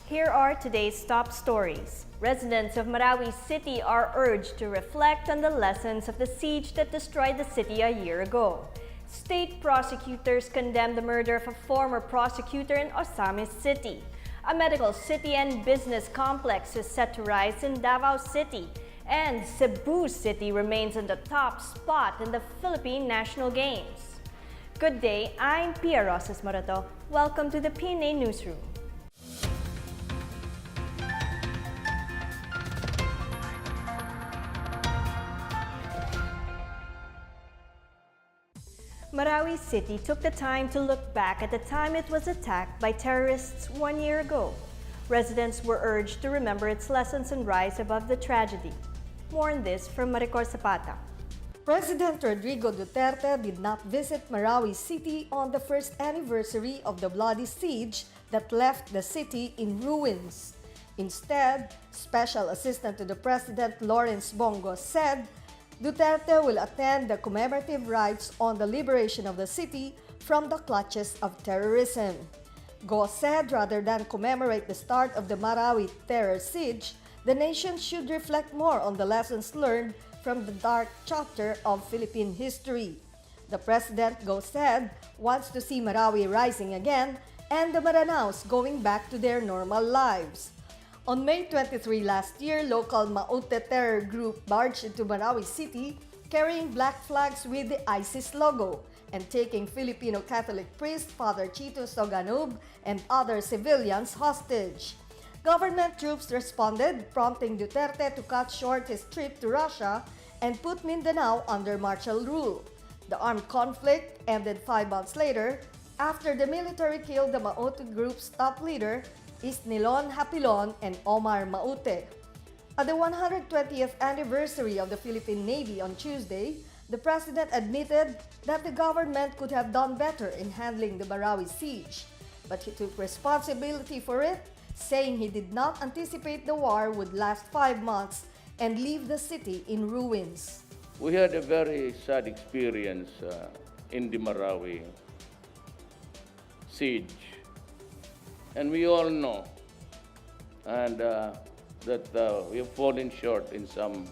Here are today's top stories. Residents of Marawi City are urged to reflect on the lessons of the siege that destroyed the city a year ago. State prosecutors condemned the murder of a former prosecutor in Osamis City. A medical city and business complex is set to rise in Davao City. And Cebu City remains in the top spot in the Philippine National Games. Good day, I'm Pia Rosas Morato. Welcome to the PNA Newsroom. Marawi City took the time to look back at the time it was attacked by terrorists 1 year ago. Residents were urged to remember its lessons and rise above the tragedy. More on this from Maricor Zapata. President Rodrigo Duterte did not visit Marawi City on the first anniversary of the bloody siege that left the city in ruins. Instead, Special Assistant to the President Lawrence Bongo said Duterte will attend the commemorative rites on the liberation of the city from the clutches of terrorism. Go said rather than commemorate the start of the Marawi terror siege, the nation should reflect more on the lessons learned from the dark chapter of Philippine history. The President, Go said, wants to see Marawi rising again and the Maranaos going back to their normal lives. On May 23 last year, local Maute terror group barged into Marawi City carrying black flags with the ISIS logo and taking Filipino Catholic priest Father Chito Soganub and other civilians hostage. Government troops responded, prompting Duterte to cut short his trip to Russia and put Mindanao under martial rule. The armed conflict ended 5 months later after the military killed the Maute group's top leader, Isnilon Hapilon and Omar Maute. At the 120th anniversary of the Philippine Navy on Tuesday, the President admitted that the government could have done better in handling the Marawi siege, but he took responsibility for it, saying he did not anticipate the war would last 5 months and leave the city in ruins. We had a very sad experience in the Marawi siege. And we all know that we have fallen short in some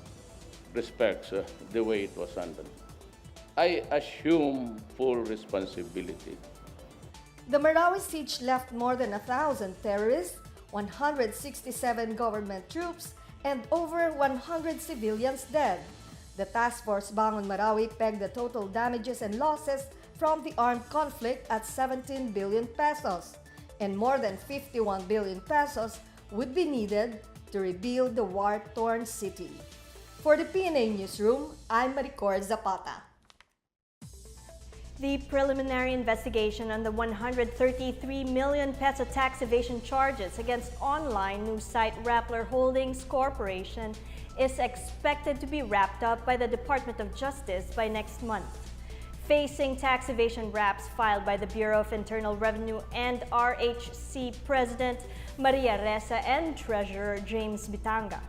respects the way it was handled. I assume full responsibility. The Marawi siege left more than 1,000 terrorists, 167 government troops, and over 100 civilians dead. The Task Force Bangon Marawi pegged the total damages and losses from the armed conflict at 17 billion pesos. And more than 51 billion pesos would be needed to rebuild the war-torn city. For the PNA Newsroom, I'm Maricor Zapata. The preliminary investigation on the 133 million peso tax evasion charges against online news site Rappler Holdings Corporation is expected to be wrapped up by the Department of Justice by next month. Facing tax evasion raps filed by the Bureau of Internal Revenue and RHC President Maria Ressa and Treasurer James Bitanga.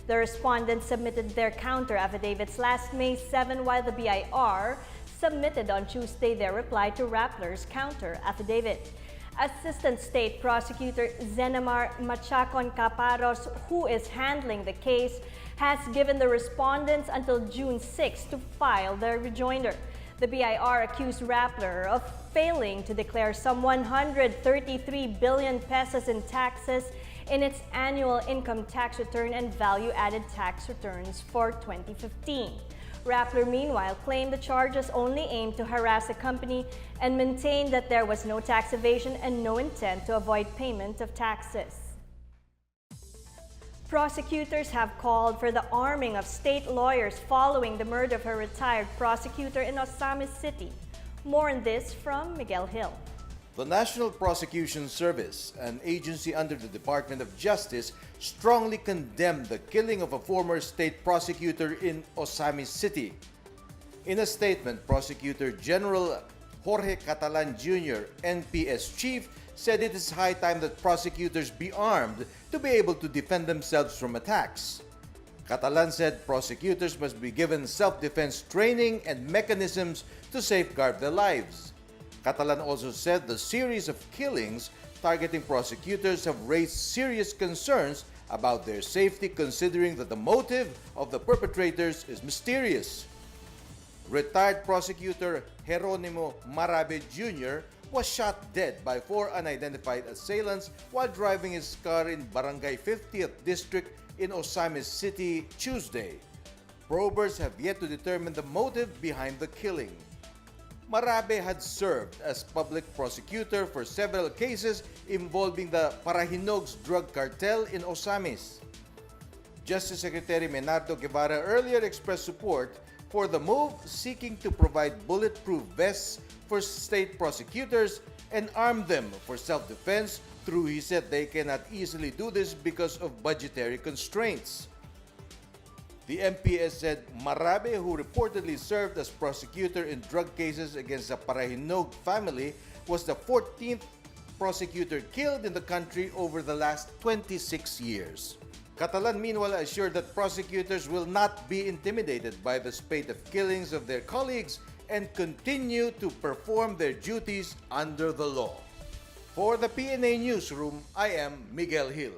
The respondents submitted their counter affidavits last May 7, while the BIR submitted on Tuesday their reply to Rappler's counter affidavit. Assistant State Prosecutor Zenamar Machacon Caparos, who is handling the case, has given the respondents until June 6 to file their rejoinder. The BIR accused Rappler of failing to declare some 133 billion pesos in taxes in its annual income tax return and value-added tax returns for 2015. Rappler, meanwhile, claimed the charges only aimed to harass the company and maintained that there was no tax evasion and no intent to avoid payment of taxes. Prosecutors have called for the arming of state lawyers following the murder of a retired prosecutor in Osamis City. More on this from Miguel Hill. The National Prosecution Service, an agency under the Department of Justice, strongly condemned the killing of a former state prosecutor in Osamis City. In a statement, Prosecutor General Jorge Catalan Jr., NPS Chief, said it is high time that prosecutors be armed to be able to defend themselves from attacks. Catalan said prosecutors must be given self-defense training and mechanisms to safeguard their lives. Catalan also said the series of killings targeting prosecutors have raised serious concerns about their safety, considering that the motive of the perpetrators is mysterious. Retired prosecutor Jeronimo Marabe Jr. was shot dead by 4 unidentified assailants while driving his car in Barangay 50th District in Osamis City Tuesday. Probers have yet to determine the motive behind the killing. Marabe had served as public prosecutor for several cases involving the Parahinogs drug cartel in Osamis. Justice Secretary Menardo Guevara earlier expressed support for the move, seeking to provide bulletproof vests for state prosecutors and arm them for self-defense, through he said they cannot easily do this because of budgetary constraints. The MPS said Marabe, who reportedly served as prosecutor in drug cases against the Parahinog family, was the 14th prosecutor killed in the country over the last 26 years. Catalan, meanwhile, assured that prosecutors will not be intimidated by the spate of killings of their colleagues and continue to perform their duties under the law. For the PNA Newsroom, I am Miguel Hill.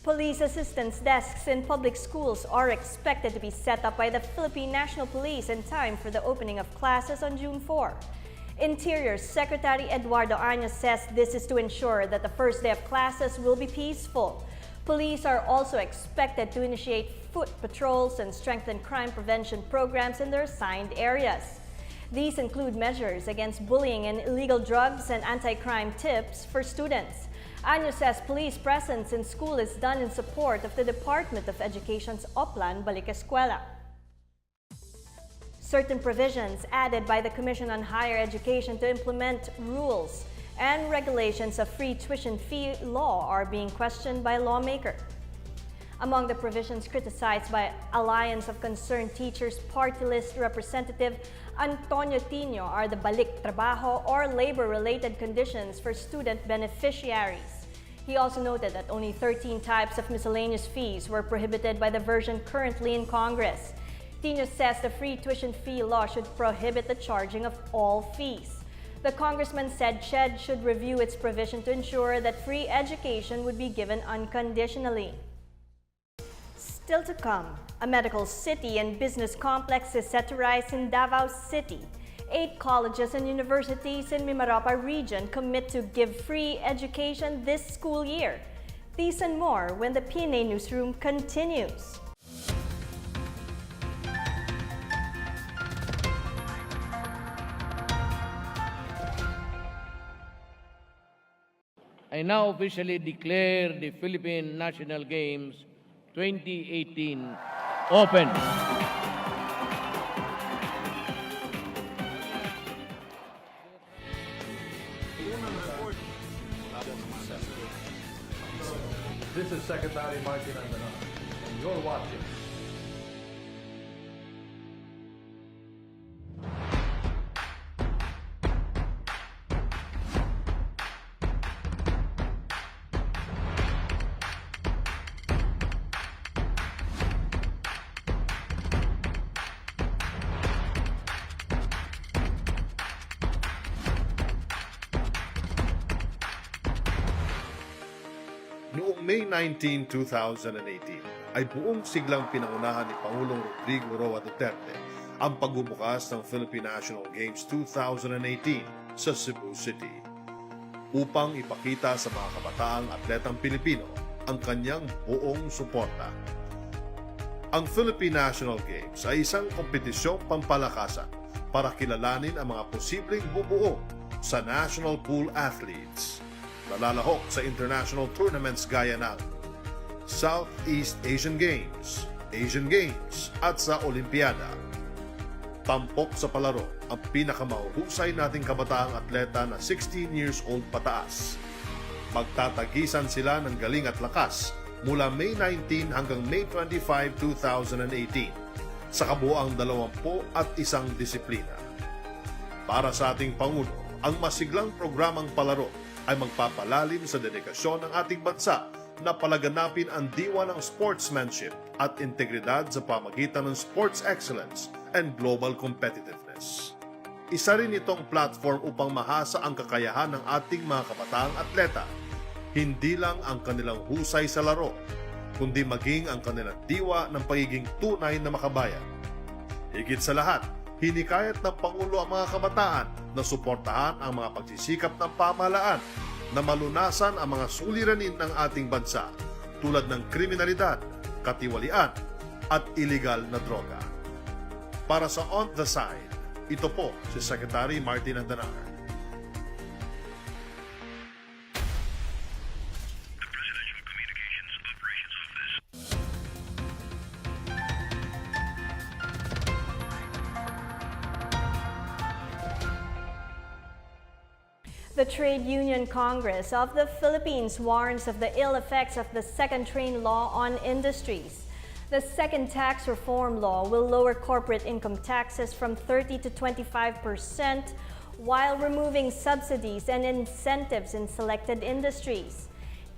Police assistance desks in public schools are expected to be set up by the Philippine National Police in time for the opening of classes on June 4. Interior Secretary Eduardo Año says this is to ensure that the first day of classes will be peaceful. Police are also expected to initiate foot patrols and strengthen crime prevention programs in their assigned areas. These include measures against bullying and illegal drugs and anti-crime tips for students. Año says police presence in school is done in support of the Department of Education's Oplan Balik Eskwela. Certain provisions added by the Commission on Higher Education to implement rules and regulations of free tuition fee law are being questioned by lawmakers. Among the provisions criticized by Alliance of Concerned Teachers Party List Representative Antonio Tino are the balik trabajo or labor-related conditions for student beneficiaries. He also noted that only 13 types of miscellaneous fees were prohibited by the version currently in Congress. Tino says the free tuition fee law should prohibit the charging of all fees. The congressman said CHED should review its provision to ensure that free education would be given unconditionally. Still to come, a medical city and business complex is set to rise in Davao City. 8 colleges and universities in Mimaropa region commit to give free education this school year. These and more when the PNA Newsroom continues. I now officially declare the Philippine National Games 2018 open. This is Secretary Martin Andanon, and you're watching. Noong May 19, 2018, ay buong siglang pinangunahan ni Pangulong Rodrigo Roa Duterte ang pagbubukas ng Philippine National Games 2018 sa Cebu City upang ipakita sa mga kabataang atletang Pilipino ang kanyang buong suporta. Ang Philippine National Games ay isang kompetisyong pampalakasan para kilalanin ang mga posibleng bubuo sa national pool athletes na lalahok sa international tournaments gaya ng Southeast Asian Games, Asian Games at sa Olimpiada. Tampok sa palaro ang pinakamahuhusay nating kabataang atleta na 16 years old pataas. Magtatagisan sila ng galing at lakas mula May 19 hanggang May 25, 2018 sa kabuoang 21 disiplina. Para sa ating Pangulo, ang masiglang programang palaro ay magpapalalim sa dedikasyon ng ating bansa na palaganapin ang diwa ng sportsmanship at integridad sa pamagitan ng sports excellence and global competitiveness. Isa rin itong platform upang mahasa ang kakayahan ng ating mga kabataang atleta. Hindi lang ang kanilang husay sa laro, kundi maging ang kanilang diwa ng pagiging tunay na makabayan. Higit sa lahat, hinikayat ng Pangulo ang mga kabataan na suportahan ang mga pagsisikap ng pamahalaan na malunasan ang mga suliranin ng ating bansa tulad ng kriminalidad, katiwalian at iligal na droga. Para sa On the Side, ito po si Secretary Martin Andanar. The Trade Union Congress of the Philippines warns of the ill effects of the second train law on industries. The second tax reform law will lower corporate income taxes from 30 to 25% while removing subsidies and incentives in selected industries.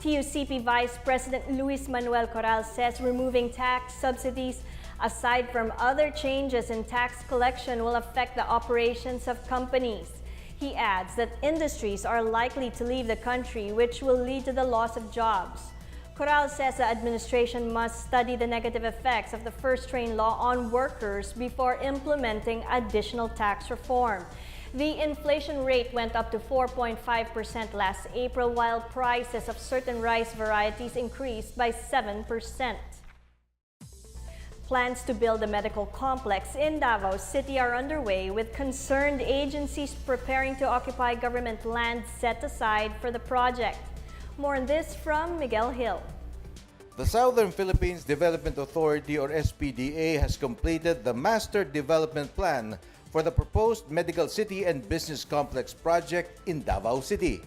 TUCP Vice President Luis Manuel Corral says removing tax subsidies, aside from other changes in tax collection, will affect the operations of companies. He adds that industries are likely to leave the country, which will lead to the loss of jobs. Corral says the administration must study the negative effects of the first train law on workers before implementing additional tax reform. The inflation rate went up to 4.5% last April, while prices of certain rice varieties increased by 7%. Plans to build a medical complex in Davao City are underway, with concerned agencies preparing to occupy government land set aside for the project. More on this from Miguel Hill. The Southern Philippines Development Authority, or SPDA, has completed the Master Development Plan for the proposed Medical City and Business Complex project in Davao City.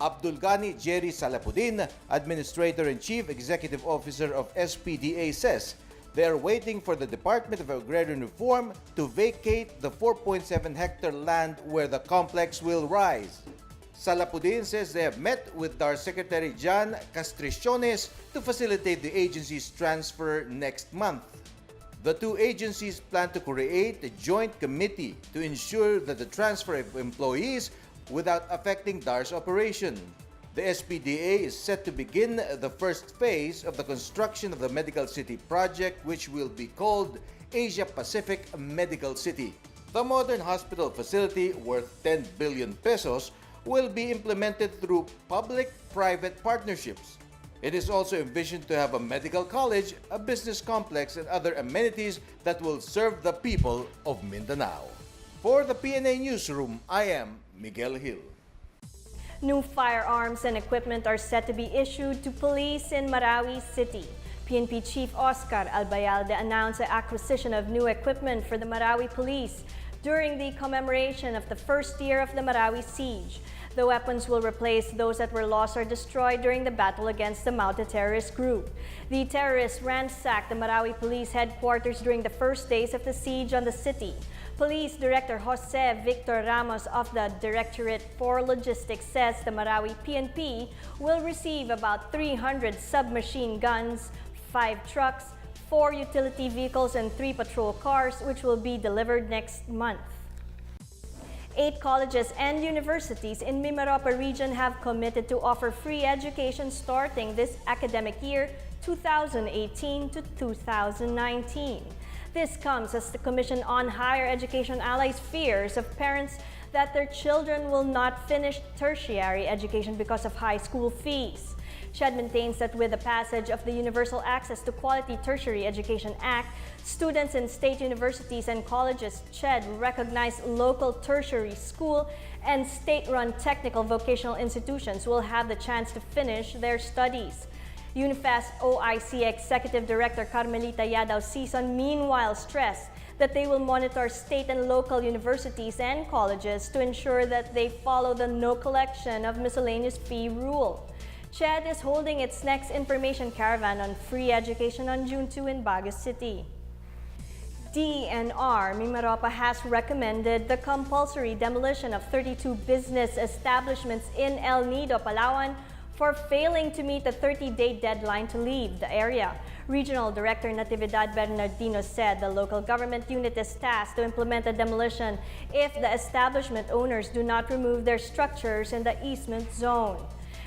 Abdul Ghani Jerry Salapudin, Administrator and Chief Executive Officer of SPDA, says they are waiting for the Department of Agrarian Reform to vacate the 4.7-hectare land where the complex will rise. Salapudin says they have met with DAR Secretary John Castriciones to facilitate the agency's transfer next month. The two agencies plan to create a joint committee to ensure that the transfer of employees without affecting DAR's operation. The SPDA is set to begin the first phase of the construction of the Medical City project, which will be called Asia Pacific Medical City. The modern hospital facility, worth 10 billion pesos, will be implemented through public-private partnerships. It is also envisioned to have a medical college, a business complex, and other amenities that will serve the people of Mindanao. For the PNA Newsroom, I am Miguel Hill. New firearms and equipment are set to be issued to police in Marawi City. PNP Chief Oscar Albayalde announced the acquisition of new equipment for the Marawi Police during the commemoration of the first year of the Marawi siege. The weapons will replace those that were lost or destroyed during the battle against the Mauta terrorist group. The terrorists ransacked the Marawi Police headquarters during the first days of the siege on the city. Police Director Jose Victor Ramos of the Directorate for Logistics says the Marawi PNP will receive about 300 submachine guns, 5 trucks, 4 utility vehicles, and 3 patrol cars, which will be delivered next month. 8 colleges and universities in Mimaropa region have committed to offer free education starting this academic year 2018 to 2019. This comes as the Commission on Higher Education allies fears of parents that their children will not finish tertiary education because of high school fees. SHED maintains that with the passage of the Universal Access to Quality Tertiary Education Act, students in state universities and colleges SHED recognize local tertiary school and state-run technical vocational institutions will have the chance to finish their studies. UNIFAS OIC Executive Director Carmelita Yadaw Sison meanwhile stressed that they will monitor state and local universities and colleges to ensure that they follow the no collection of miscellaneous fee rule. SHED is holding its next information caravan on free education on June 2 in Baguio City. DENR Mimaropa has recommended the compulsory demolition of 32 business establishments in El Nido, Palawan for failing to meet the 30-day deadline to leave the area. Regional Director Natividad Bernardino said the local government unit is tasked to implement a demolition if the establishment owners do not remove their structures in the easement zone.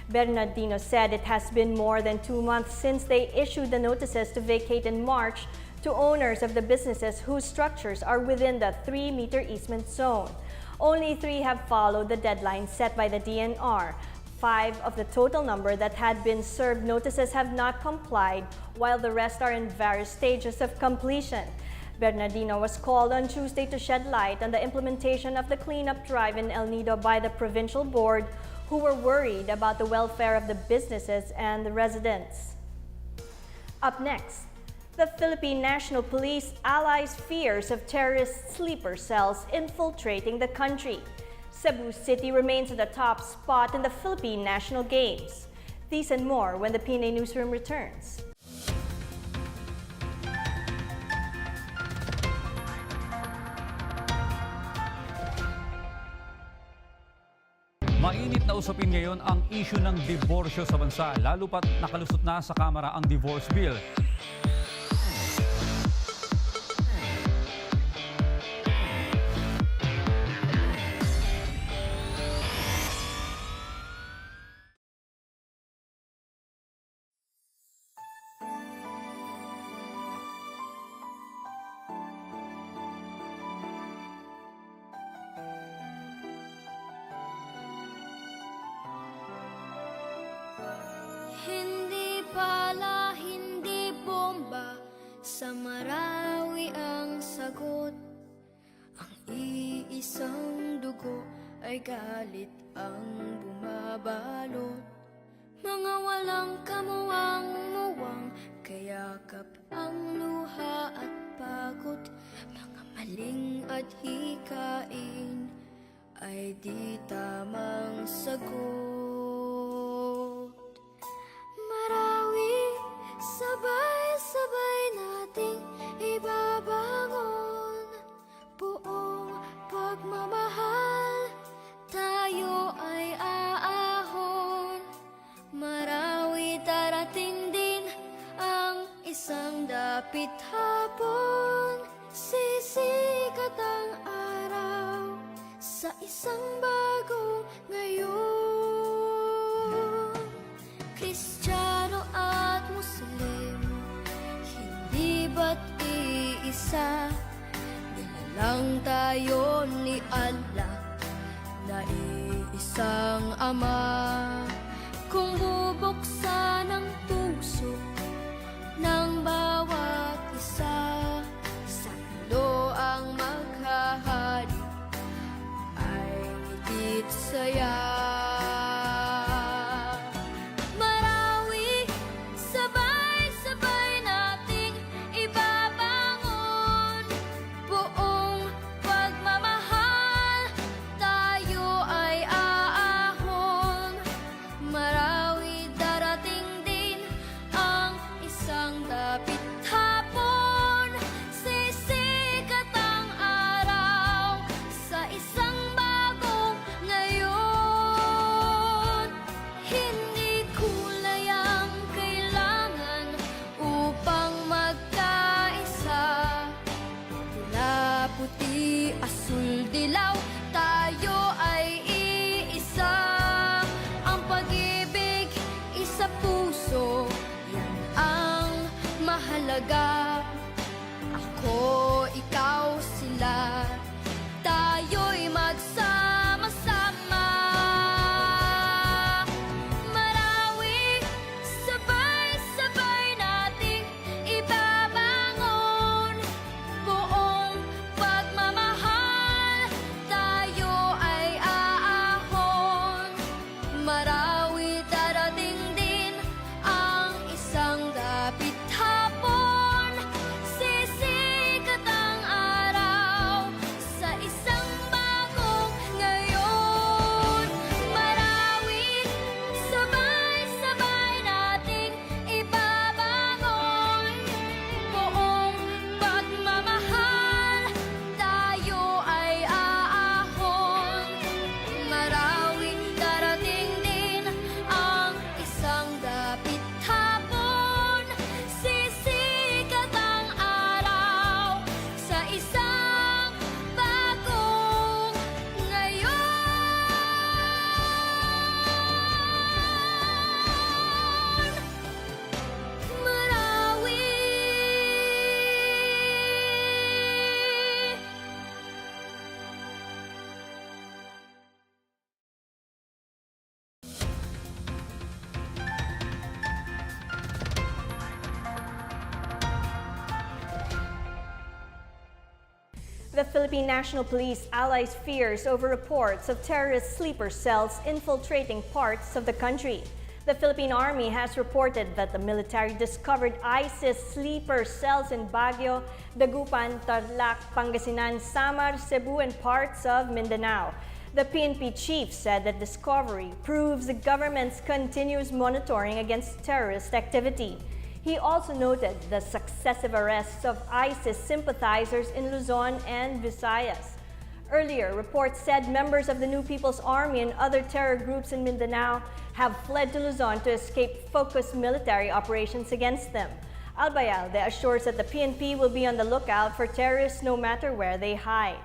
Bernardino said it has been more than 2 months since they issued the notices to vacate in March to owners of the businesses whose structures are within the 3-meter easement zone. Only 3 have followed the deadline set by the DNR. 5 of the total number that had been served notices have not complied, while the rest are in various stages of completion. Bernardino was called on Tuesday to shed light on the implementation of the cleanup drive in El Nido by the provincial board, who were worried about the welfare of the businesses and the residents. Up next, the Philippine National Police allies fears of terrorist sleeper cells infiltrating the country. Cebu City remains at the top spot in the Philippine National Games. These and more when the PNA Newsroom returns. Mainit na usapin ngayon ang issue ng diborsyo sa bansa, lalo pat nakalusot na sa Kamara ang divorce bill. Hindi pala, hindi bomba, sa Marawi ang sagot. Ang iisang dugo ay galit ang bumabalot. Mga walang kamuwang-muwang, kayakap ang luha at pagod. Mga maling at hikain ay di tamang sagot. Marawi, sabay-sabay nating ibabangon. Buong pagmamahal, tayo ay aahon. Marawi, darating din ang isang dapit hapon. Sisikat ang araw sa isang bagong ngayon. Kristiyano at Muslim, hindi ba't iisa? Nilalang tayo ni Allah na iisang Ama. Kung bubuksan ang puso ng bawat isa, sa ulo ang maghahari ay ngiti at saya. Marawi, sabay-sabay nating ibabangon. Buong pagmamahal, tayo ay aahon. Marawi, darating din ang isang dapit hapon. Sisikat ang araw sa isang bagong ngayon. The Philippine National Police allies fears over reports of terrorist sleeper cells infiltrating parts of the country. The Philippine Army has reported that the military discovered ISIS sleeper cells in Baguio, Dagupan, Tarlac, Pangasinan, Samar, Cebu, and parts of Mindanao. The PNP chief said that discovery proves the government's continuous monitoring against terrorist activity. He also noted the successive arrests of ISIS sympathizers in Luzon and Visayas. Earlier, reports said members of the New People's Army and other terror groups in Mindanao have fled to Luzon to escape focused military operations against them. Albayalde assures that the PNP will be on the lookout for terrorists no matter where they hide.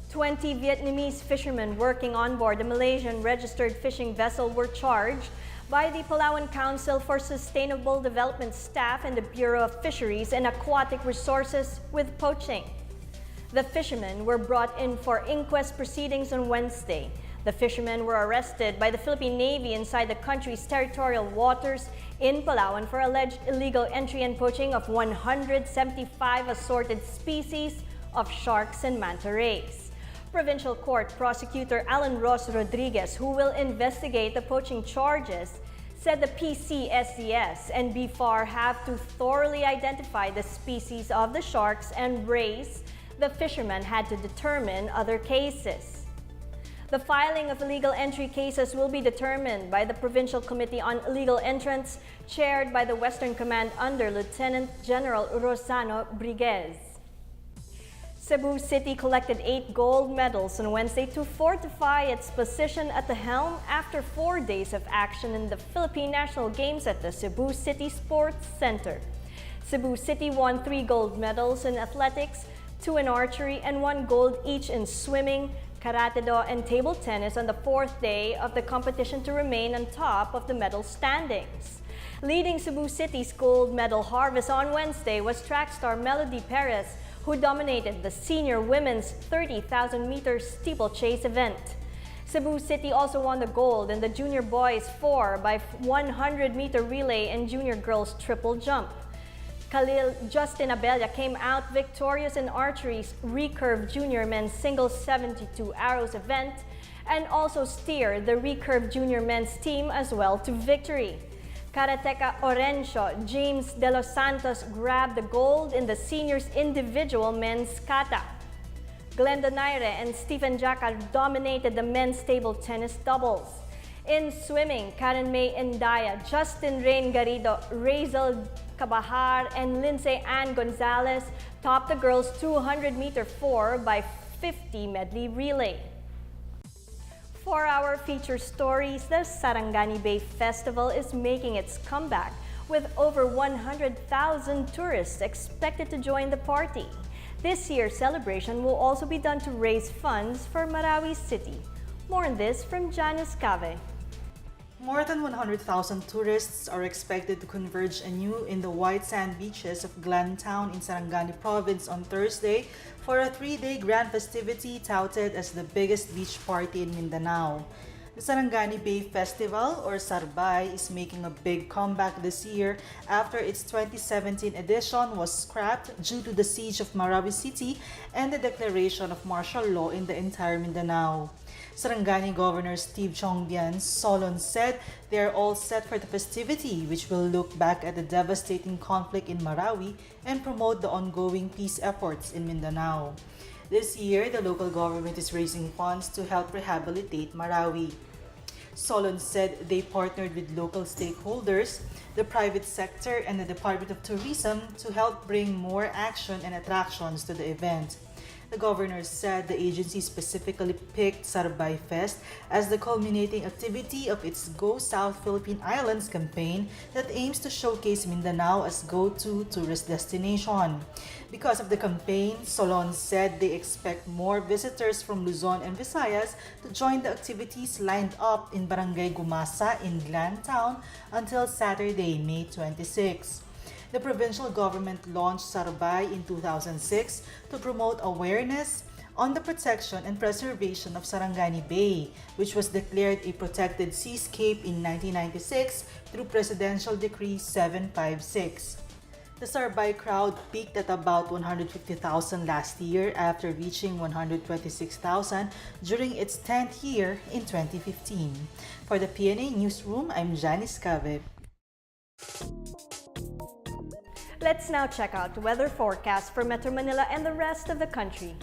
20 Vietnamese fishermen working on board a Malaysian registered fishing vessel were charged by the Palawan Council for Sustainable Development staff and the Bureau of Fisheries and Aquatic Resources with poaching. The fishermen were brought in for inquest proceedings on Wednesday. The fishermen were arrested by the Philippine Navy inside the country's territorial waters in Palawan for alleged illegal entry and poaching of 175 assorted species of sharks and manta rays. Provincial Court Prosecutor Alan Ross Rodriguez, who will investigate the poaching charges, said the PCSDS and BFAR have to thoroughly identify the species of the sharks and rays. The fishermen had to determine other cases. The filing of illegal entry cases will be determined by the Provincial Committee on Illegal Entrants, chaired by the Western Command under Lieutenant General Rosano Briguez. Cebu City collected 8 gold medals on Wednesday to fortify its position at the helm after 4 days of action in the Philippine National Games at the Cebu City Sports Center. Cebu City won 3 gold medals in athletics, 2 in archery, and 1 gold each in swimming, karate-do, and table tennis on the 4th day of the competition to remain on top of the medal standings. Leading Cebu City's gold medal harvest on Wednesday was track star Melody Perez, who dominated the senior women's 30,000-meter steeplechase event. Cebu City also won the gold in the junior boys 4x100-meter relay and junior girls triple jump. Khalil Justin Abella came out victorious in archery's recurve junior men's singles 72 arrows event and also steered the recurve junior men's team as well to victory. Karateka Orencio James De Los Santos grabbed the gold in the seniors individual men's kata. Glenn Donaire and Stephen Jacal dominated the men's table tennis doubles. In swimming, Karen May Endaya, Justin Rain Garrido, Razel Cabahar, and Lindsay Ann Gonzalez topped the girls' 200-meter 4x50 medley relay. For our feature stories, the Sarangani Bay Festival is making its comeback with over 100,000 tourists expected to join the party. This year's celebration will also be done to raise funds for Marawi City. More on this from Janice Cave. More than 100,000 tourists are expected to converge anew in the white sand beaches of Glantown in Sarangani Province on Thursday for a 3-day grand festivity touted as the biggest beach party in Mindanao. The Sarangani Bay Festival, or Sarbay, is making a big comeback this year after its 2017 edition was scrapped due to the siege of Marawi City and the declaration of martial law in the entire Mindanao. Sarangani Governor Steve Chongbian Solon said they are all set for the festivity, which will look back at the devastating conflict in Marawi and promote the ongoing peace efforts in Mindanao. This year, the local government is raising funds to help rehabilitate Marawi. Solon said they partnered with local stakeholders, the private sector, and the Department of Tourism to help bring more action and attractions to the event. The governor said the agency specifically picked Sarbay Fest as the culminating activity of its Go South Philippine Islands campaign that aims to showcase Mindanao as go-to tourist destination. Because of the campaign, Solon said they expect more visitors from Luzon and Visayas to join the activities lined up in Barangay Gumasa in Glantown until Saturday, May 26. The provincial government launched Sarbay in 2006 to promote awareness on the protection and preservation of Sarangani Bay, which was declared a protected seascape in 1996 through Presidential Decree 756. The Sarbay crowd peaked at about 150,000 last year after reaching 126,000 during its 10th year in 2015. For the PNA Newsroom, I'm Janice Cave. Let's now check out the weather forecast for Metro Manila and the rest of the country.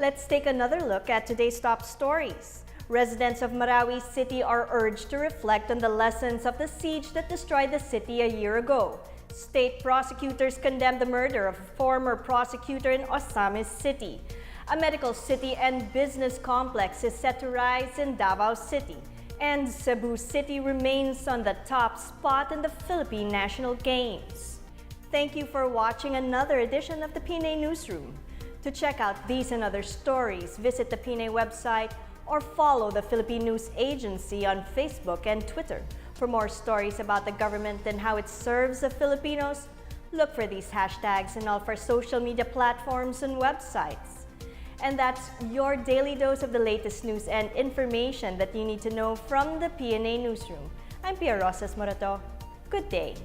Let's take another look at today's top stories. Residents of Marawi City are urged to reflect on the lessons of the siege that destroyed the city a year ago. State prosecutors condemned the murder of a former prosecutor in Osamis City. A medical city and business complex is set to rise in Davao City. And Cebu City remains on the top spot in the Philippine National Games. Thank you for watching another edition of the PNA Newsroom. To check out these and other stories, visit the PNA website or follow the Philippine News Agency on Facebook and Twitter. For more stories about the government and how it serves the Filipinos, look for these hashtags in all of our social media platforms and websites. And that's your daily dose of the latest news and information that you need to know from the PNA Newsroom. I'm Pia Rosas Morato. Good day.